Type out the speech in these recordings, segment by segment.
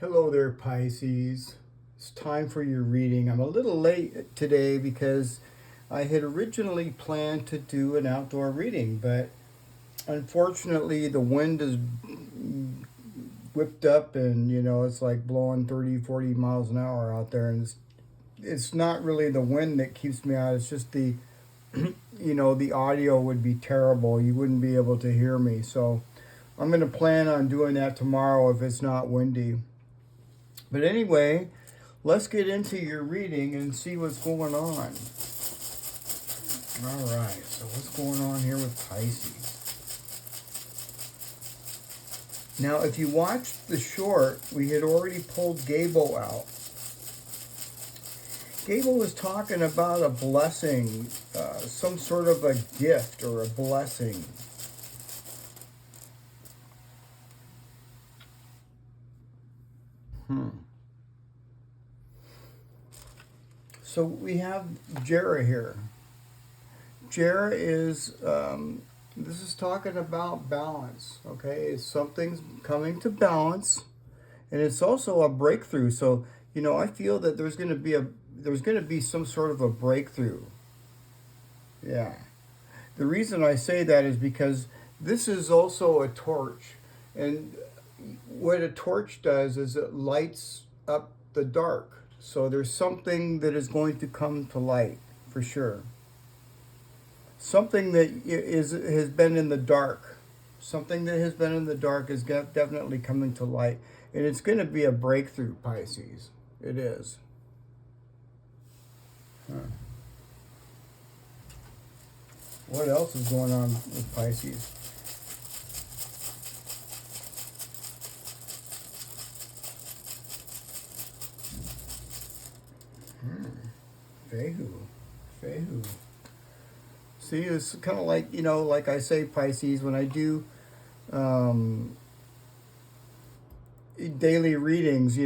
Hello there, Pisces. It's time for your reading. I'm a little late today because I had originally planned to do an outdoor reading, but unfortunately the wind is whipped up and it's like blowing 30, 40 miles an hour out there, and it's not really the wind that keeps me out. It's just the the audio would be terrible. You wouldn't be able to hear me. So I'm going to plan on doing that tomorrow if it's not windy. But anyway, let's get into your reading and see what's going on. All right, so what's going on here with Pisces? Now, if you watched the short, we had already pulled Gaybo out. Gaybo was talking about a blessing, some sort of a gift or a blessing. So we have Jera here. Jera is, this is talking about balance, okay? Something's coming to balance, and it's also a breakthrough. So, I feel that there's going to be some sort of a breakthrough. Yeah. The reason I say that is because this is also a torch, and what a torch does is it lights up the dark. So there's something that is going to come to light for sure. Something that has been in the dark. Something that has been in the dark is definitely coming to light. And it's going to be a breakthrough, Pisces. It is. What else is going on with Pisces? Fehu. See, it's kind of like, like I say, Pisces, when I do daily readings,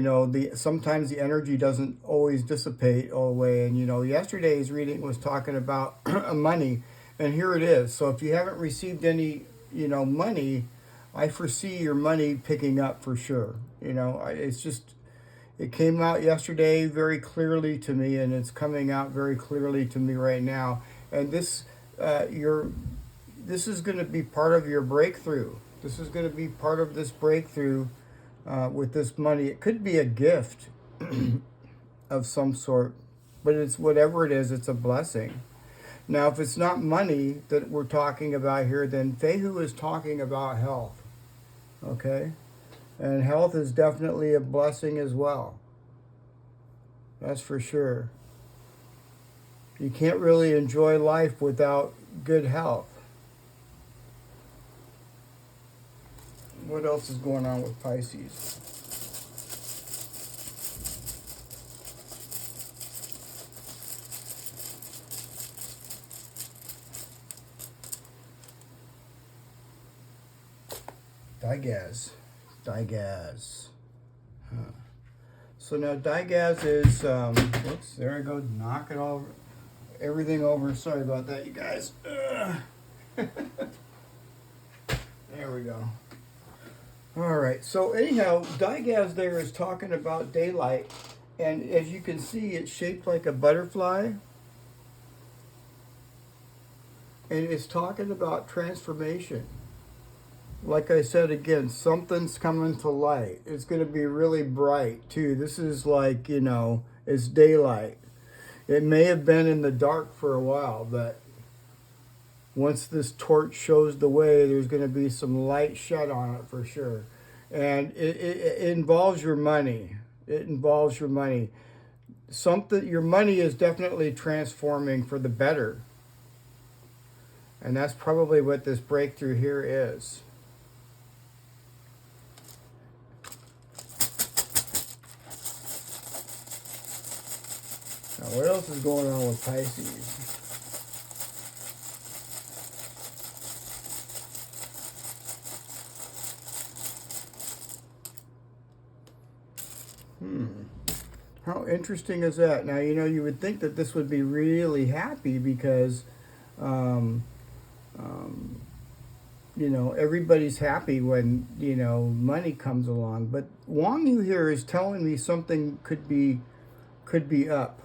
sometimes the energy doesn't always dissipate all the way. And, yesterday's reading was talking about money, and here it is. So if you haven't received any, money, I foresee your money picking up for sure. It's just, it came out yesterday very clearly to me, and it's coming out very clearly to me right now. And this is going to be part of your breakthrough. This is going to be part of this breakthrough with this money. It could be a gift of some sort, but it's whatever it is, it's a blessing. Now, if it's not money that we're talking about here, then Fehu is talking about health. Okay? And health is definitely a blessing as well. That's for sure. You can't really enjoy life without good health. What else is going on with Pisces? Dagaz. So now Dagaz is, whoops, there I go, knock it all, everything over. Sorry about that, you guys. There we go. All right, so anyhow, Dagaz there is talking about daylight, and as you can see, it's shaped like a butterfly, and it's talking about transformation. Like I said again, something's coming to light. It's going to be really bright too. This is like, it's daylight. It may have been in the dark for a while, but once this torch shows the way, there's going to be some light shed on it for sure. And it involves your money. It involves your money. Your money is definitely transforming for the better. And that's probably what this breakthrough here is. Now, what else is going on with Pisces? How interesting is that? Now, you would think that this would be really happy because you know, everybody's happy when, you know, money comes along. But Wang Yu here is telling me something could be up.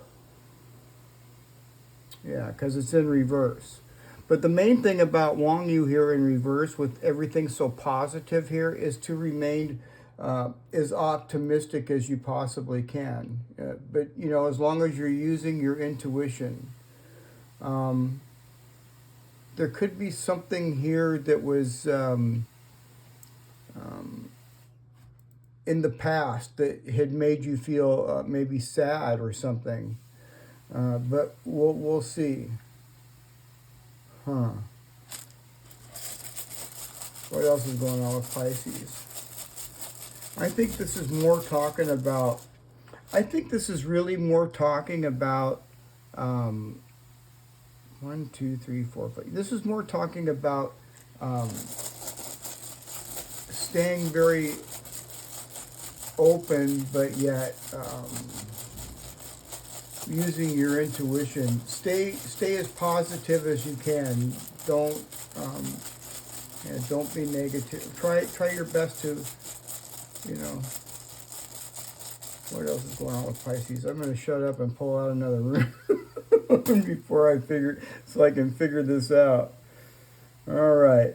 Yeah, because it's in reverse. But the main thing about Wang Yu here in reverse, with everything so positive here, is to remain as optimistic as you possibly can. But, you know, as long as you're using your intuition. There could be something here that was in the past that had made you feel maybe sad or something. But we'll see. Huh. What else is going on with Pisces? I think this is more talking about, I think this is really more talking about 1, 2, 3, 4, 5. This is more talking about staying very open, but yet using your intuition. Stay as positive as you can. Don't don't be negative. Try your best to, you know. What else is going on with Pisces? I'm going to shut up and pull out another room before I so I can figure this out. All right.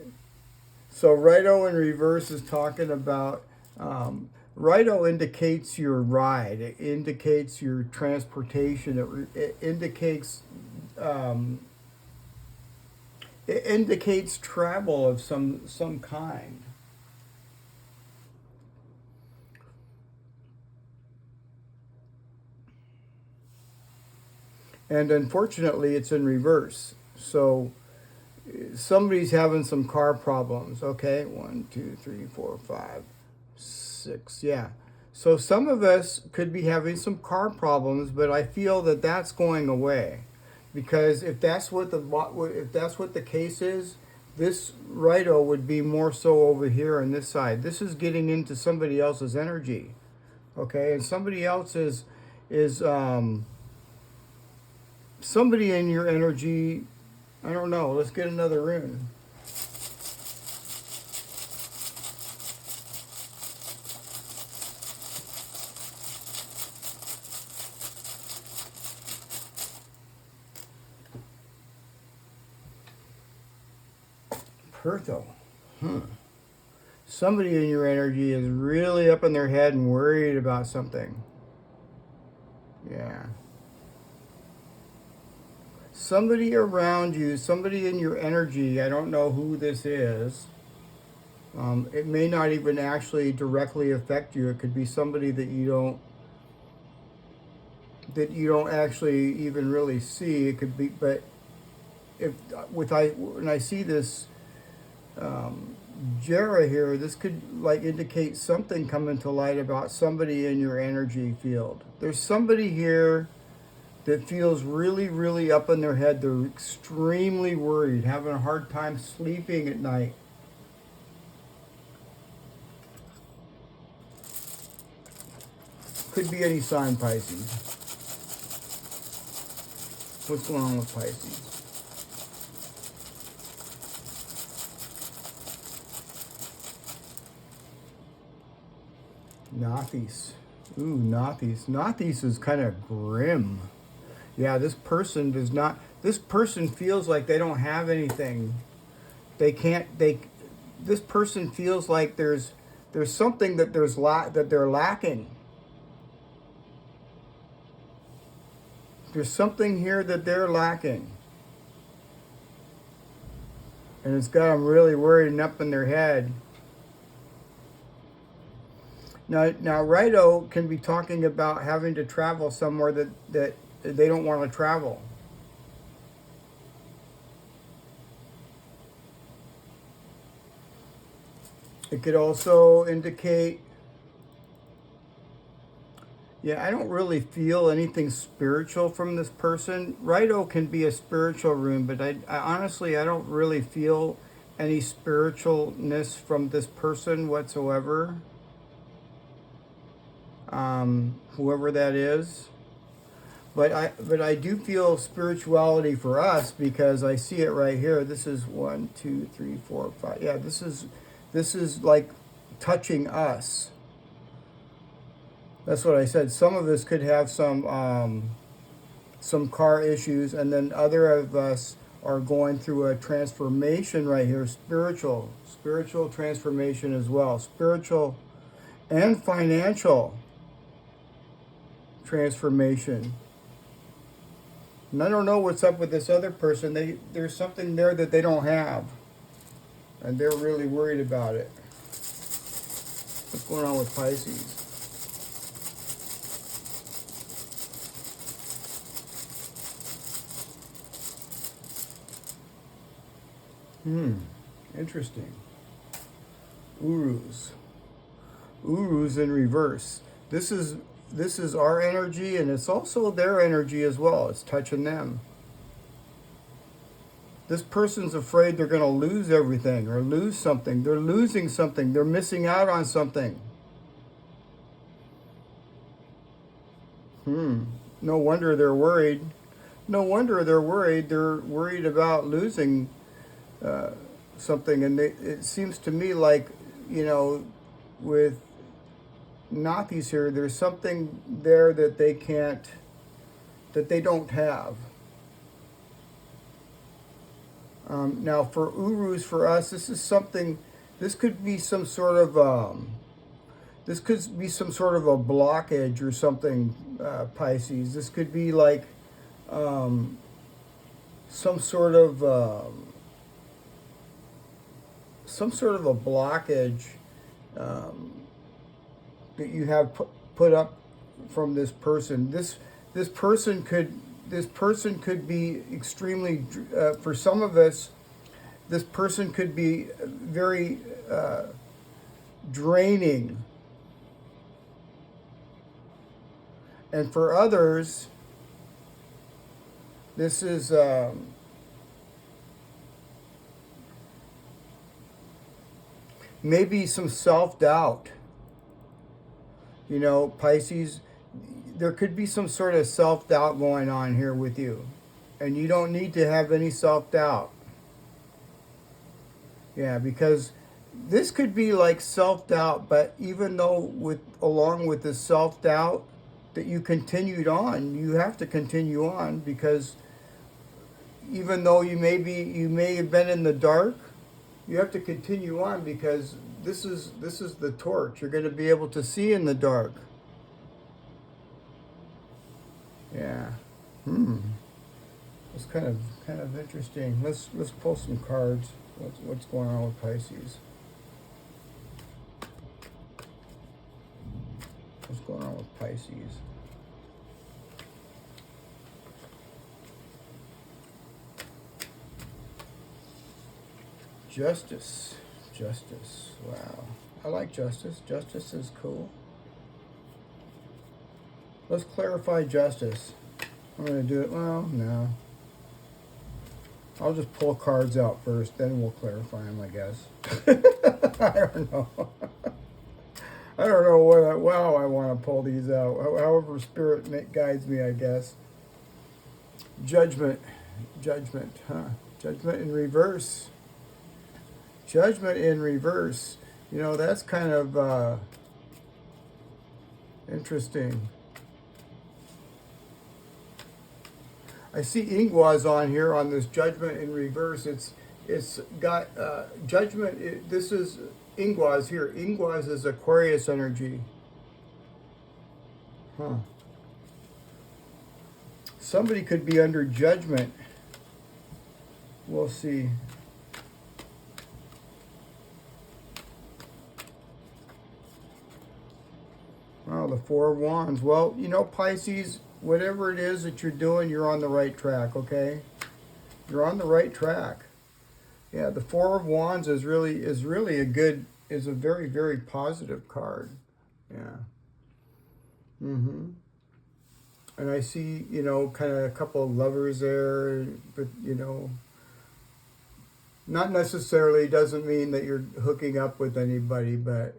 So Raidho in reverse is talking about, Raidho indicates your ride. It indicates your transportation. It indicates travel of some kind. And unfortunately, it's in reverse. So somebody's having some car problems. Okay, 1, 2, 3, 4, 5, 6. Yeah. So some of us could be having some car problems, but I feel that that's going away, because if that's what the case is, this Raidho would be more so over here on this side. This is getting into somebody else's energy. Okay, and somebody else is somebody in your energy. I don't know. Let's get another rune. Pertho. Somebody in your energy is really up in their head and worried about something. Yeah. Somebody around you, somebody in your energy, I don't know who this is. It may not even actually directly affect you. It could be somebody that you don't actually even really see. It could be, but when I see this Jera here, this could like indicate something coming to light about somebody in your energy field. There's somebody here that feels really, really up in their head. They're extremely worried, having a hard time sleeping at night. Could be any sign, Pisces. What's going on with Pisces? Nathis. Ooh, Nathis. Nathis is kind of grim. Yeah, this person feels like they don't have anything. This person feels like there's something that they're lacking. There's something here that they're lacking. And it's got them really worried and up in their head. Now Raidho can be talking about having to travel somewhere that they don't want to travel. It could also indicate, yeah, I don't really feel anything spiritual from this person. Raidho can be a spiritual rune, but I honestly, I don't really feel any spiritualness from this person whatsoever. Whoever that is. But I do feel spirituality for us because I see it right here. This is 1, 2, 3, 4, 5. Yeah, this is like touching us. That's what I said. Some of us could have some car issues, and then other of us are going through a transformation right here, spiritual transformation as well, spiritual and financial transformation. And I don't know what's up with this other person. There's something there that they don't have, and they're really worried about it. What's going on with Pisces? Interesting. Urus in reverse. This is our energy, and it's also their energy as well. It's touching them. This person's afraid they're going to lose everything or lose something. They're losing something. They're missing out on something. No wonder they're worried. No wonder they're worried. They're worried about losing something. And it seems to me like, with Nathi's here, there's something there that they don't have. Now for Urus, for us, this could be some sort of a blockage or something, Pisces. This could be like some sort of a blockage that you have put up from this person. This person could be extremely, for some of us, this person could be very draining. And for others, this is maybe some self-doubt. Pisces, there could be some sort of self-doubt going on here with you. And you don't need to have any self-doubt. Yeah, because this could be like self-doubt, but even though along with the self-doubt that you continued on, you have to continue on, because even though you may have been in the dark, you have to continue on, because this is the torch. You're going to be able to see in the dark. Yeah. It's kind of interesting. Let's pull some cards. What's going on with Pisces? What's going on with Pisces? Justice. Wow. I like justice. Justice is cool. Let's clarify justice. I'm going to do it. Well, no. I'll just pull cards out first, then we'll clarify them, I guess. I don't know. I don't know how I want to pull these out. However Spirit guides me, I guess. Judgment, huh? Judgment in reverse. Judgment in reverse. That's kind of interesting. I see Ingwaz on here on this judgment in reverse. It's got judgment. This is Ingwaz here. Ingwaz is Aquarius energy. Huh. Somebody could be under judgment. We'll see. Oh, the Four of Wands. Well, Pisces, whatever it is that you're doing, you're on the right track, okay? You're on the right track. Yeah, the Four of Wands is really a very, very positive card. Yeah. And I see, kind of a couple of lovers there, but, not necessarily doesn't mean that you're hooking up with anybody, but,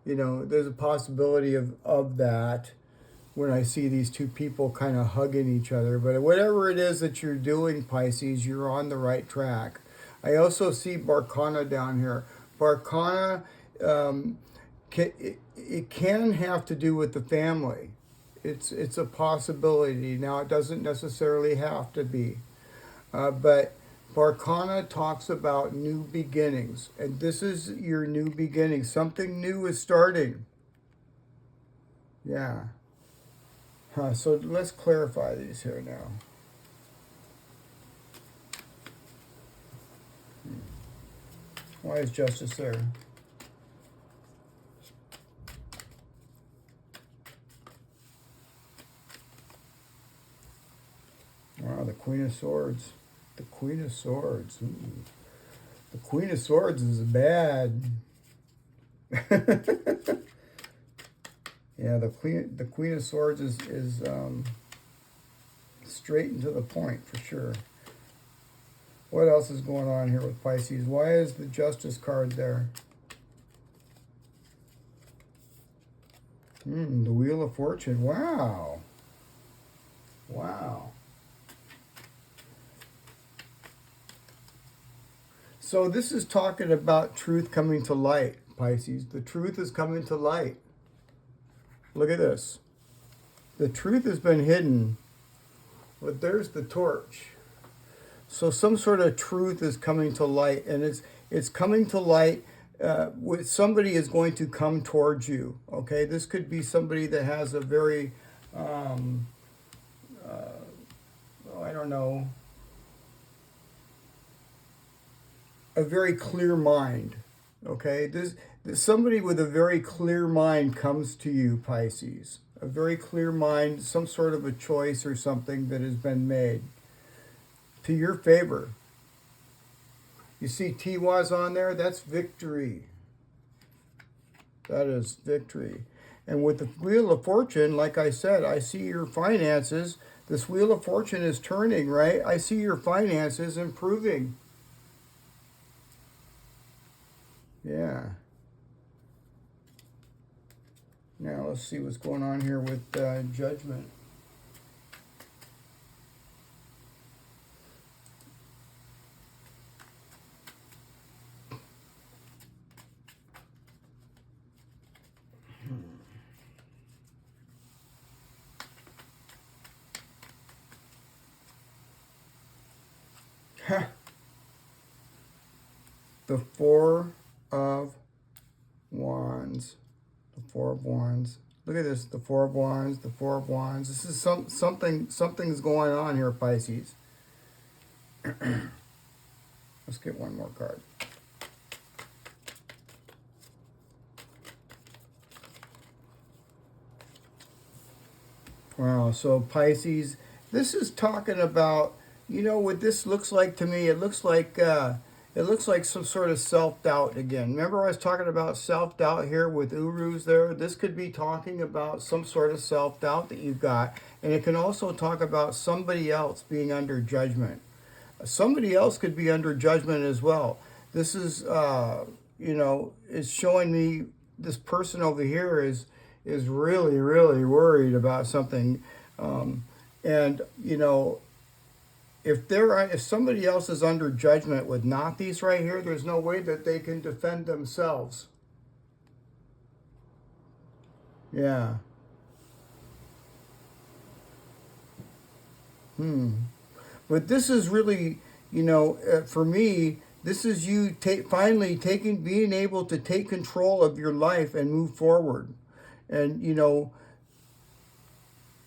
there's a possibility of that. when I see these two people kind of hugging each other. But whatever it is that you're doing, Pisces, you're on the right track. I also see Barkana down here. Barkana, it can have to do with the family. It's a possibility. Now, it doesn't necessarily have to be. But Barkana talks about new beginnings. And this is your new beginning. Something new is starting. Yeah. So let's clarify these here now. Why is justice there? Wow, the Queen of Swords. The Queen of Swords. Ooh. The Queen of Swords is bad. Yeah, the Queen of Swords is straight and to the point for sure. What else is going on here with Pisces? Why is the Justice card there? The Wheel of Fortune. Wow. Wow. So this is talking about truth coming to light, Pisces. The truth is coming to light. Look at this. The truth has been hidden, but there's the torch. So some sort of truth is coming to light, and it's coming to light. Somebody is going to come towards you. Okay, this could be somebody that has a very, I don't know, a very clear mind. Okay, this somebody with a very clear mind comes to you, Pisces. A very clear mind, some sort of a choice or something that has been made to your favor. You see Tiwaz on there? That's victory. That is victory. And with the Wheel of Fortune, like I said, I see your finances. This Wheel of Fortune is turning, right? I see your finances improving. Yeah. Now let's see what's going on here with Judgment. The Four of Wands. The Four of Wands. Look at this. The Four of Wands. The Four of Wands. This is something's going on here, Pisces. Let's get one more card. Wow. So Pisces, this is talking about, you know what this looks like to me? It looks like some sort of self-doubt again. Remember I was talking about self-doubt here with Urus there? This could be talking about some sort of self-doubt that you've got. And it can also talk about somebody else being under judgment. Somebody else could be under judgment as well. This is, is showing me this person over here is really, really worried about something. If somebody else is under judgment with Nazis right here, there's no way that they can defend themselves. Yeah. But this is really, for me, this is you finally being able to take control of your life and move forward. And,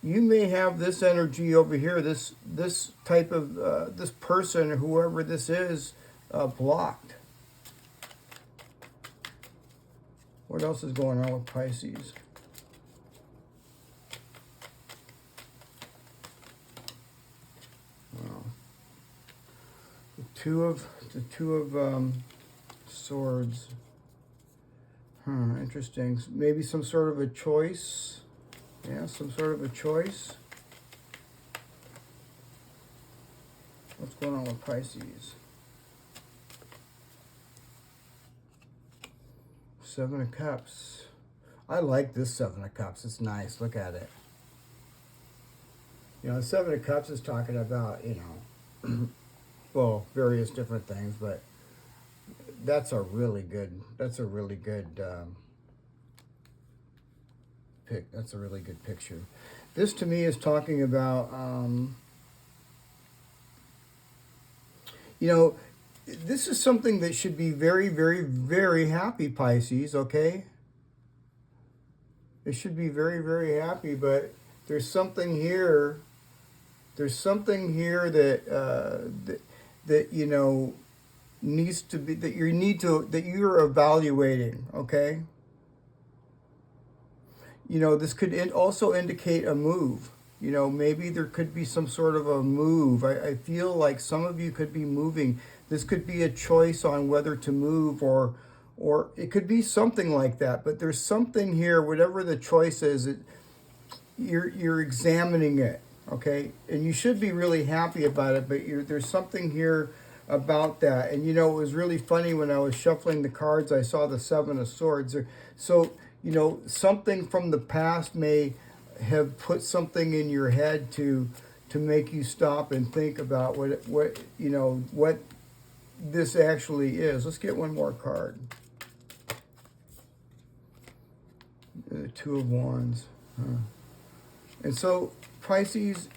you may have this energy over here, this type of, this person, whoever this is, blocked. What else is going on with Pisces? Wow. The two of Swords. Interesting. Maybe some sort of a choice. Yeah, some sort of a choice. What's going on with Pisces? Seven of Cups. I like this Seven of Cups. It's nice. Look at it. You know, the Seven of Cups is talking about, well, various different things, but that's a really good, pick. That's a really good picture. This to me is talking about, you know, this is something that should be very, very, very happy, Pisces, okay? It should be very, very happy, but there's something here. There's something here that you know needs to be that you're evaluating. Okay. You know, this could also indicate a move. You know, maybe there could be some sort of a move. I feel like some of you could be moving. This could be a choice on whether to move or it could be something like that. But there's something here, whatever the choice is, you're examining it, okay? And you should be really happy about it, but there's something here about that. And you know, it was really funny when I was shuffling the cards, I saw the Seven of Swords. So, you know, something from the past may have put something in your head to make you stop and think about what this actually is. Let's get one more card. The Two of Wands. And so, Pisces,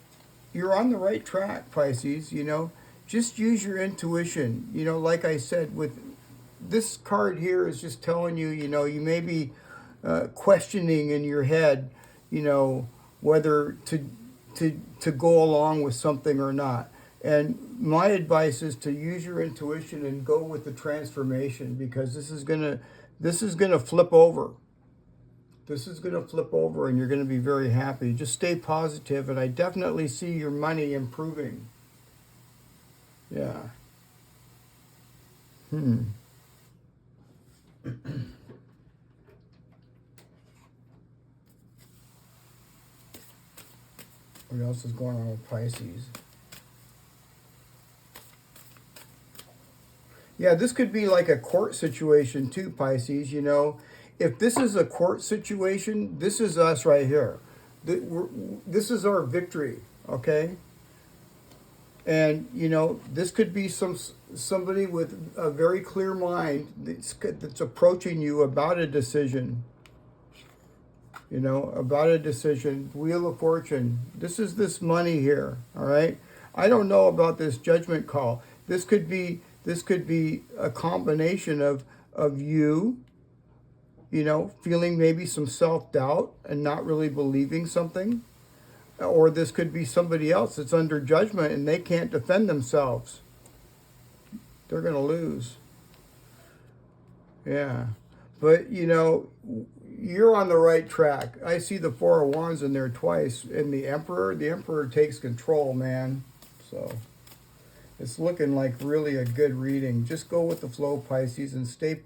you're on the right track, Pisces, you know. Just use your intuition. You know, like I said, with this card here is just telling you, you know, you may be questioning in your head, you know, whether to go along with something or not. And my advice is to use your intuition and go with the transformation, because this is gonna flip over. This is going to flip over and you're going to be very happy. Just stay positive, and I definitely see your money improving. Yeah. What else is going on with Pisces? Yeah, this could be like a court situation too, Pisces, you know. If this is a court situation, this is us right here. This is our victory, okay? And, you know, this could be somebody with a very clear mind that's approaching you about a decision. You know, about a decision. Wheel of Fortune. This is this money here, all right? I don't know about this judgment call. This could be a combination of you, you know, feeling maybe some self-doubt and not really believing something. Or this could be somebody else that's under judgment and they can't defend themselves. They're going to lose. Yeah. But, you know, you're on the right track. I see the Four of Wands in there twice. And the Emperor takes control, man. So it's looking like really a good reading. Just go with the flow, Pisces, and stay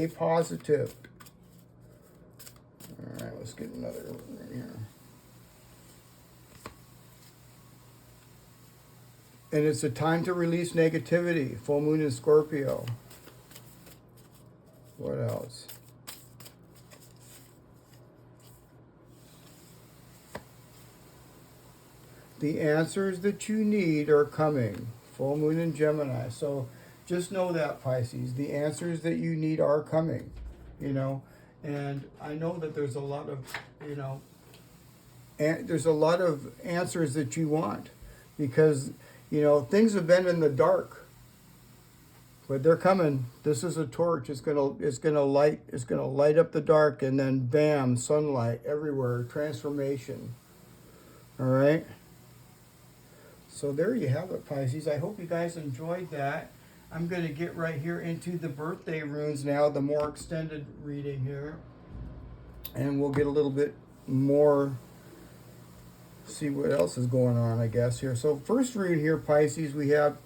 positive. All right, let's get another one here. And it's a time to release negativity. Full moon in Scorpio. What else? The answers that you need are coming. Full moon in Gemini. So just know that, Pisces. The answers that you need are coming, you know. And I know that there's a lot of, you know, there's a lot of answers that you want, because, you know, things have been in the dark, but they're coming. This is a torch. It's gonna light up the dark, and then bam, sunlight everywhere, transformation. All right. So there you have it, Pisces. I hope you guys enjoyed that. I'm going to get right here into the birthday runes now, the more extended reading here. And we'll get a little bit more, see what else is going on, I guess, here. So first rune here, Pisces, we have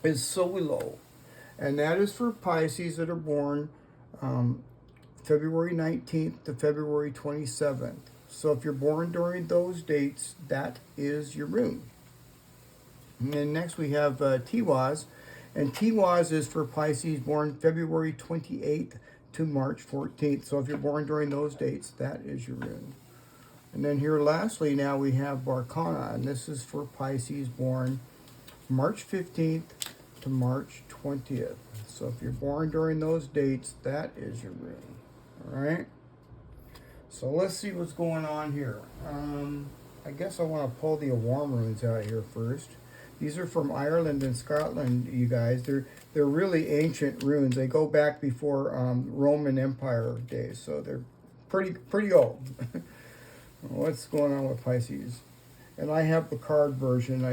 is Solo. And that is for Pisces that are born February 19th to February 27th. So if you're born during those dates, that is your rune. And then next we have Tiwaz. And Tiwaz is for Pisces born February 28th to March 14th. So if you're born during those dates, that is your rune. And then here lastly, now we have Barcana, and this is for Pisces born March 15th to March 20th. So if you're born during those dates, that is your rune. All right? So let's see what's going on here. I guess I want to pull the warm runes out here first. These are from Ireland and Scotland, you guys. They're really ancient runes. They go back before Roman Empire days, so they're pretty old. What's going on with Pisces? And I have the card version.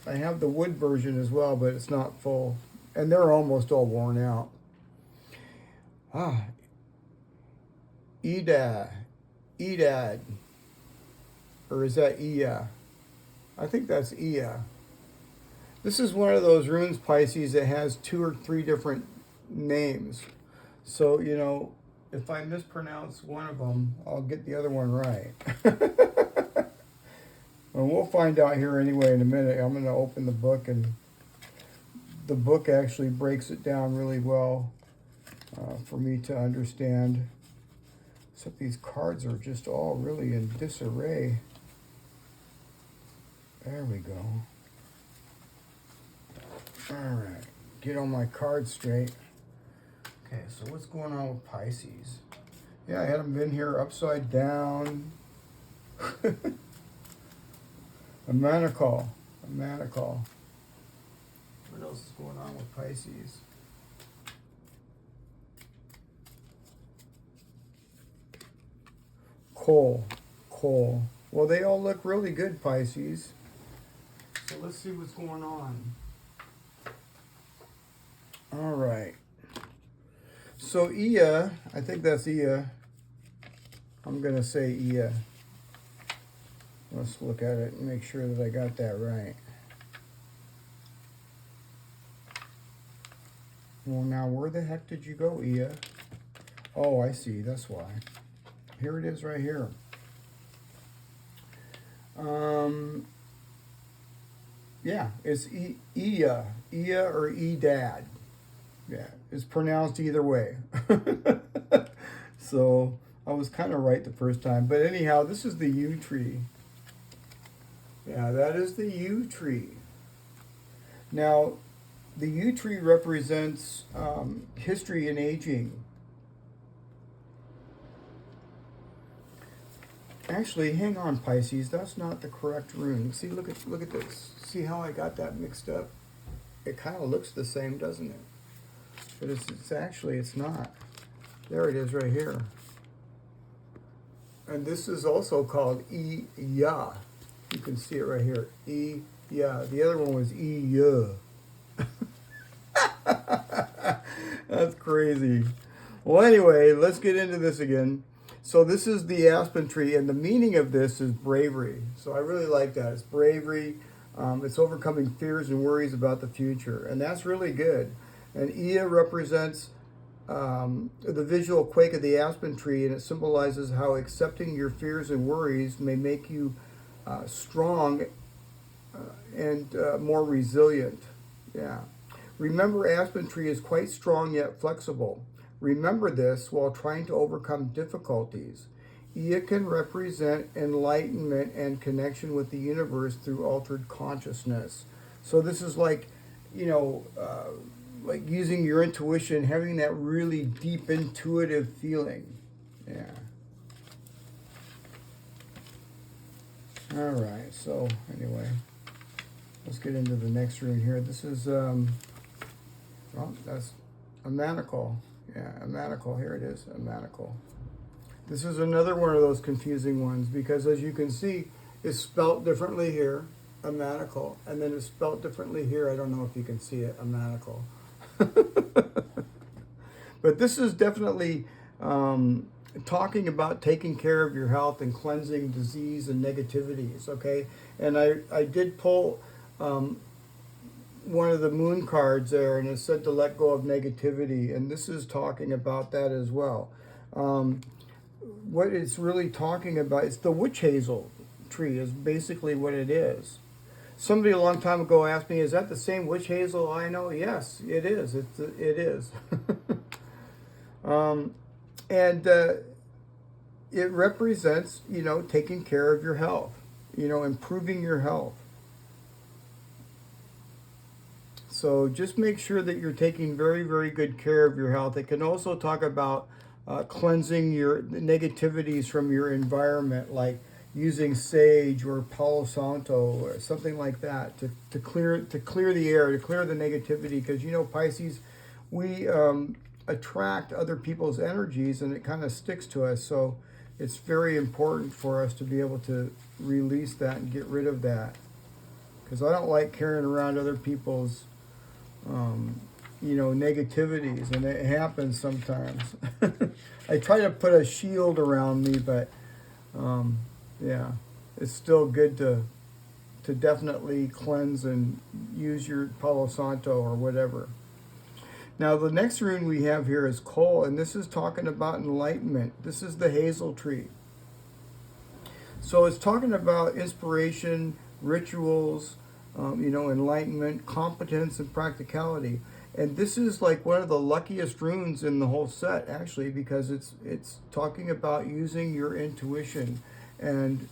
I have the wood version as well, but it's not full. And they're almost all worn out. Edad. Or is that Ia? I think that's Ia. This is one of those runes, Pisces, that has 2 or 3 different names. So, you know, if I mispronounce one of them, I'll get the other one right. Well, we'll find out here anyway in a minute. I'm going to open the book, and the book actually breaks it down really well for me to understand. Except these cards are just all really in disarray. There we go. All right, get all my cards straight. Okay, so what's going on with Pisces? Yeah, I had them in here upside down. A manacle. What else is going on with Pisces? Coal. Well, they all look really good, Pisces. So let's see what's going on. All right. So Ia, I think that's Ia. I'm going to say Ia. Let's look at it and make sure that I got that right. Well, now where the heck did you go, Ia? Oh, I see. That's why. Here it is right here. Yeah, it's Ia or Edad. Yeah, it's pronounced either way. So I was kind of right the first time. But anyhow, this is the yew tree. Yeah, that is the yew tree. Now, the yew tree represents history and aging. Actually, hang on, Pisces. That's not the correct rune. See, look at this. See how I got that mixed up? It kind of looks the same, doesn't it? But it's actually, it's not. There it is right here. And this is also called Iya. You can see it right here. Iya. The other one was Iya. That's crazy. Well, anyway, let's get into this again. So this is the aspen tree, and the meaning of this is bravery. So I really like that. It's bravery. It's overcoming fears and worries about the future, and that's really good. And Ia represents the visual quake of the aspen tree, and it symbolizes how accepting your fears and worries may make you strong and more resilient. Yeah. Remember, aspen tree is quite strong yet flexible. Remember this while trying to overcome difficulties. Ia can represent enlightenment and connection with the universe through altered consciousness. So this is like, you know, like using your intuition, having that really deep intuitive feeling. Yeah. All right, so anyway, let's get into the next rune here. This is, well, that's a manacle. Yeah, a manacle. Here it is, a manacle. This is another one of those confusing ones because, as you can see, it's spelt differently here, a manacle, and then it's spelt differently here. I don't know if you can see it, a manacle. But this is definitely talking about taking care of your health and cleansing disease and negativities, okay? And I did pull one of the moon cards there, and it said to let go of negativity, and this is talking about that as well. What it's really talking about, it's the witch hazel tree is basically what it is. Somebody a long time ago asked me, is that the same witch hazel I know? Yes, it is. It is. And it represents, you know, taking care of your health, you know, improving your health. So just make sure that you're taking very, very good care of your health. It can also talk about cleansing your negativities from your environment, like using sage or Palo Santo or something like that to clear the air, to clear the negativity. Because, you know, Pisces, we attract other people's energies and it kind of sticks to us. So it's very important for us to be able to release that and get rid of that. Because I don't like carrying around other people's you know, negativities, and it happens sometimes. I try to put a shield around me, but yeah, it's still good to definitely cleanse and use your Palo Santo or whatever. Now, the next rune we have here is Coal, and this is talking about enlightenment. This is the hazel tree. So it's talking about inspiration, rituals, you know, enlightenment, competence, and practicality. And this is like one of the luckiest runes in the whole set, actually, because it's talking about using your intuition and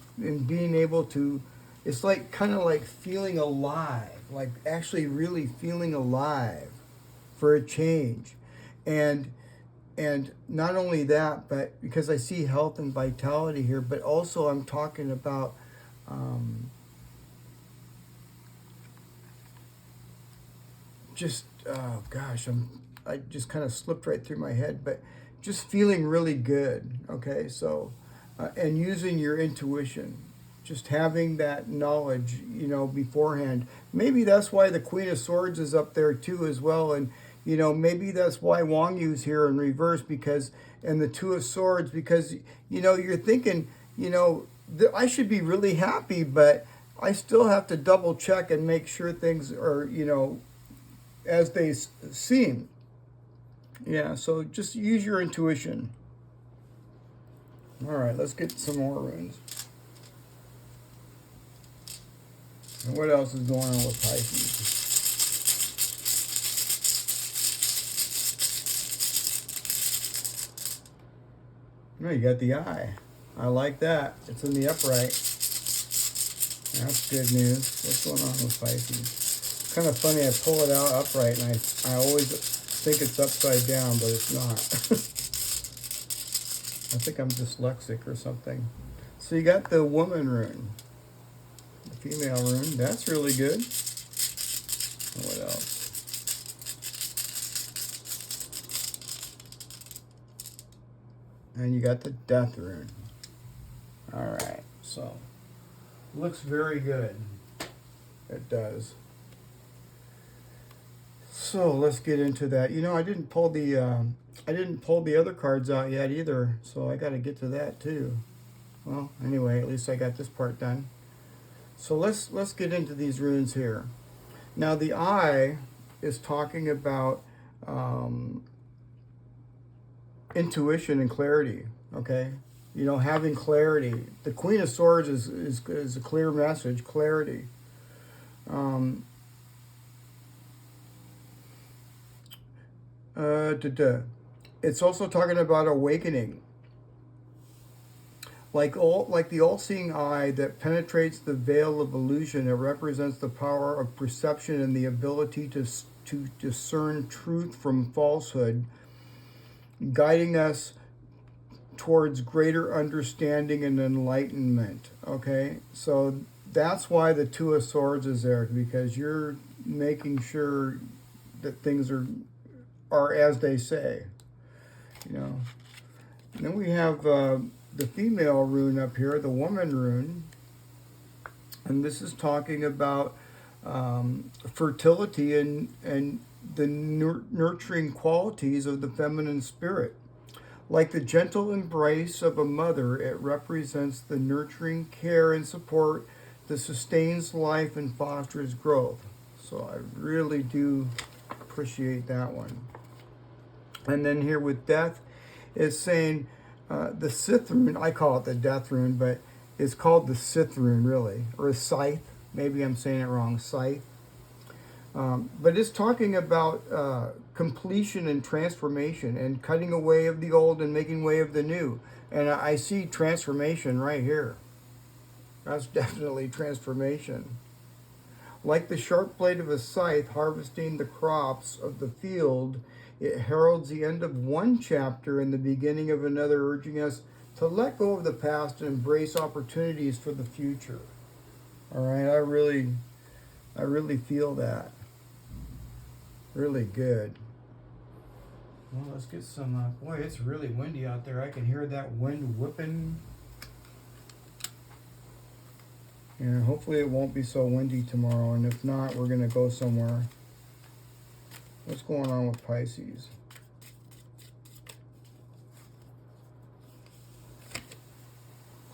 being able to, it's like kind of like feeling alive, like actually really feeling alive for a change. And not only that, but because I see health and vitality here, but also I'm talking about just oh gosh, I just kind of slipped right through my head, but just feeling really good. Okay, so and using your intuition, just having that knowledge, you know, beforehand. Maybe that's why the Queen of Swords is up there too as well, and you know, maybe that's why Wang Yu's here in reverse, because, and the Two of Swords, because you know you're thinking, you know, I should be really happy, but I still have to double check and make sure things are, you know, as they seem. Yeah, so just use your intuition. All right, let's get some more runes. And what else is going on with Pisces? No, you got the eye. I like that. It's in the upright. That's good news. What's going on with Pisces? Kind of funny, I pull it out upright and I always think it's upside down, but it's not. I think I'm dyslexic or something. So you got the woman rune, the female rune. That's really good. What else? And you got the death rune. All right, so looks very good. It does. So let's get into that. You know, I didn't pull the other cards out yet either, so I got to get to that too. Well, anyway, at least I got this part done. So let's get into these runes here. Now the eye is talking about intuition and clarity. Okay, you know, having clarity. The Queen of Swords is a clear message, clarity. It's also talking about awakening, like the all-seeing eye that penetrates the veil of illusion. It represents the power of perception and the ability to discern truth from falsehood, guiding us towards greater understanding and enlightenment. Okay, so that's why the Two of Swords is there, because you're making sure that things are as they say, you know. And then we have the female rune up here, the woman rune, and this is talking about fertility and the nurturing qualities of the feminine spirit. Like the gentle embrace of a mother, it represents the nurturing care and support that sustains life and fosters growth. So I really do appreciate that one. And then here with death, it's saying the Sith rune, I call it the death rune, but it's called the Sith rune really, or a scythe. Maybe I'm saying it wrong, scythe. But it's talking about completion and transformation and cutting away of the old and making way of the new. And I see transformation right here. That's definitely transformation. Like the sharp blade of a scythe harvesting the crops of the field, it heralds the end of one chapter and the beginning of another, urging us to let go of the past and embrace opportunities for the future. All right, I really feel that. Really good. Well, let's get some, boy, it's really windy out there. I can hear that wind whipping. And hopefully it won't be so windy tomorrow, and if not, we're going to go somewhere. What's going on with Pisces?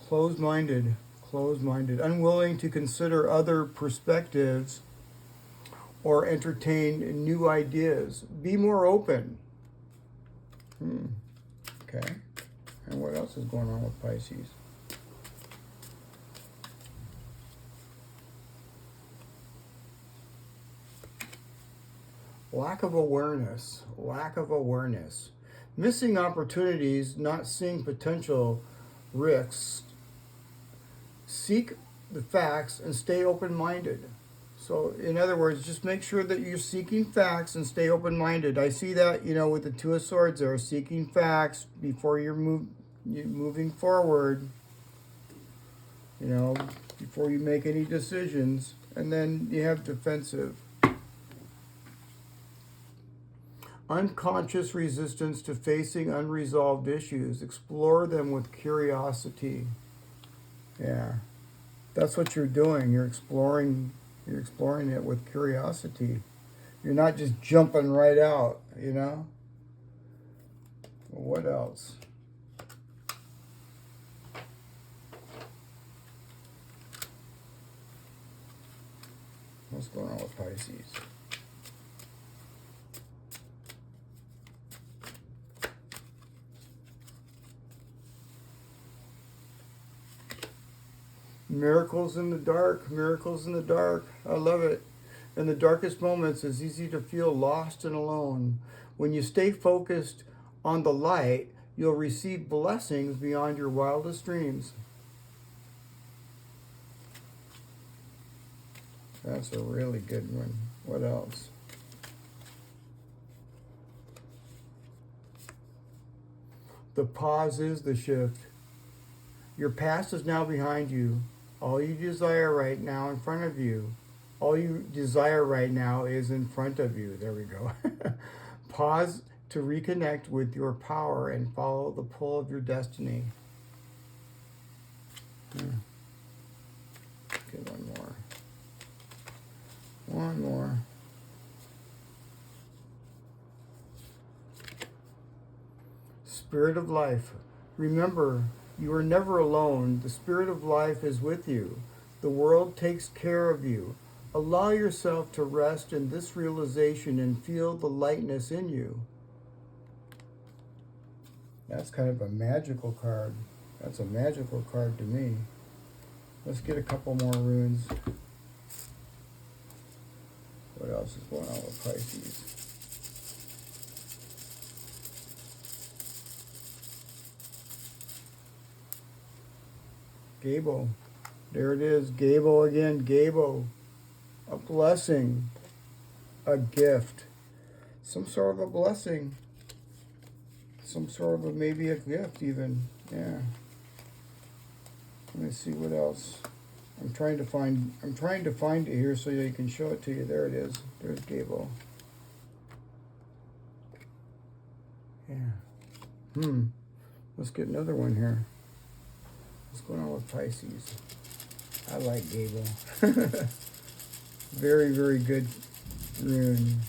Closed-minded, unwilling to consider other perspectives or entertain new ideas. Be more open. Okay. And what else is going on with Pisces? Lack of awareness. Missing opportunities, not seeing potential risks. Seek the facts and stay open-minded. So, in other words, just make sure that you're seeking facts and stay open-minded. I see that, with the Two of Swords there, seeking facts before you're moving forward, before you make any decisions. And then you have defensive. Unconscious resistance to facing unresolved issues. Explore them with curiosity. Yeah. That's what you're doing. You're exploring it with curiosity. You're not just jumping right out, Well, what else? What's going on with Pisces? Miracles in the dark. I love it. In the darkest moments, it's easy to feel lost and alone. When you stay focused on the light, you'll receive blessings beyond your wildest dreams. That's a really good one. What else? The pause is the shift. Your past is now behind you. All you desire right now in front of you. All you desire right now is in front of you. There we go. Pause to reconnect with your power and follow the pull of your destiny. Get one more. Spirit of life. Remember, you are never alone. The Spirit of life is with you. The world takes care of you. Allow yourself to rest in this realization and feel the lightness in you. That's kind of a magical card. That's a magical card to me. Let's get a couple more runes. What else is going on with Pisces? Gaybo. There it is. Gaybo again. Gaybo. A blessing. A gift. Some sort of a blessing. Some sort of maybe a gift even. Yeah. Let me see what else. I'm trying to find it here so they can show it to you. There it is. There's Gaybo. Yeah. Let's get another one here. What's going on with Pisces? I like Gaybo. Very, very good rune.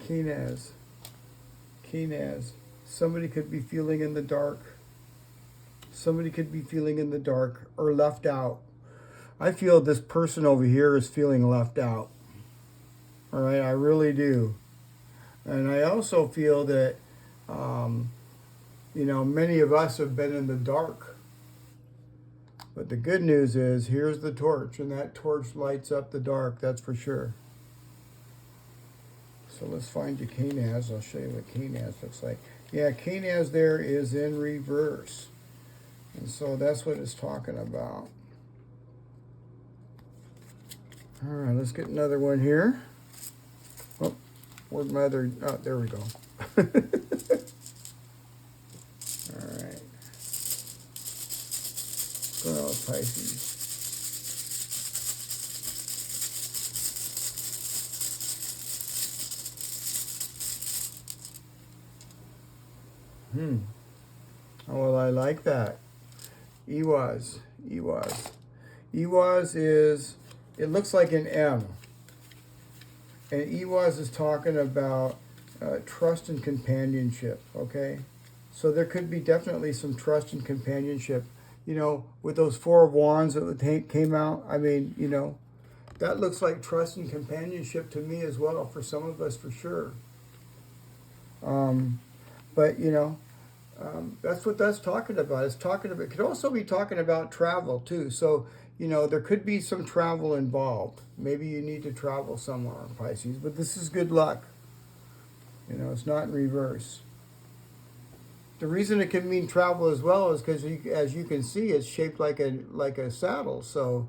Kenaz. Somebody could be feeling in the dark. Or left out. I feel this person over here is feeling left out. All right, I really do. And I also feel that, many of us have been in the dark. But the good news is, here's the torch, and that torch lights up the dark, that's for sure. So let's find your Canaz. I'll show you what Canaz looks like. Yeah, Canaz there is in reverse. And so that's what it's talking about. All right, let's get another one here. Oh, where'd my other... Oh, there we go. All right. What's going on with Pisces? Oh, well, I like that. Ingwaz. Ingwaz is, it looks like an M. And Ingwaz is talking about trust and companionship, okay? So there could be definitely some trust and companionship. You know, with those 4 of Wands that came out, I mean, you know, that looks like trust and companionship to me as well, for some of us, for sure. But, you know, that's what that's talking about. It's talking about, it could also be talking about travel too. So, you know, there could be some travel involved. Maybe you need to travel somewhere, Pisces, but this is good luck. You know, it's not in reverse. The reason it can mean travel as well is because, as you can see, it's shaped like a saddle. So,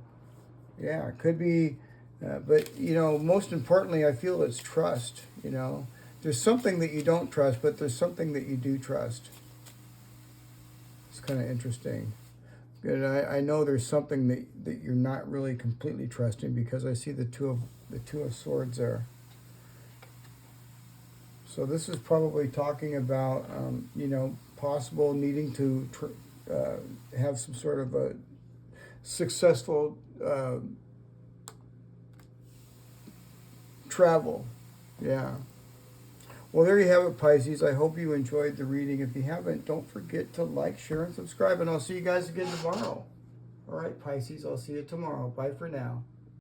yeah, it could be, but, you know, most importantly, I feel it's trust, you know. There's something that you don't trust, but there's something that you do trust. It's kind of interesting. Good. I know there's something that you're not really completely trusting, because I see the two of Swords there. So this is probably talking about, you know, possible needing to have some sort of a successful travel. Yeah. Well, there you have it, Pisces. I hope you enjoyed the reading. If you haven't, don't forget to like, share, and subscribe. And I'll see you guys again tomorrow. All right, Pisces, I'll see you tomorrow. Bye for now.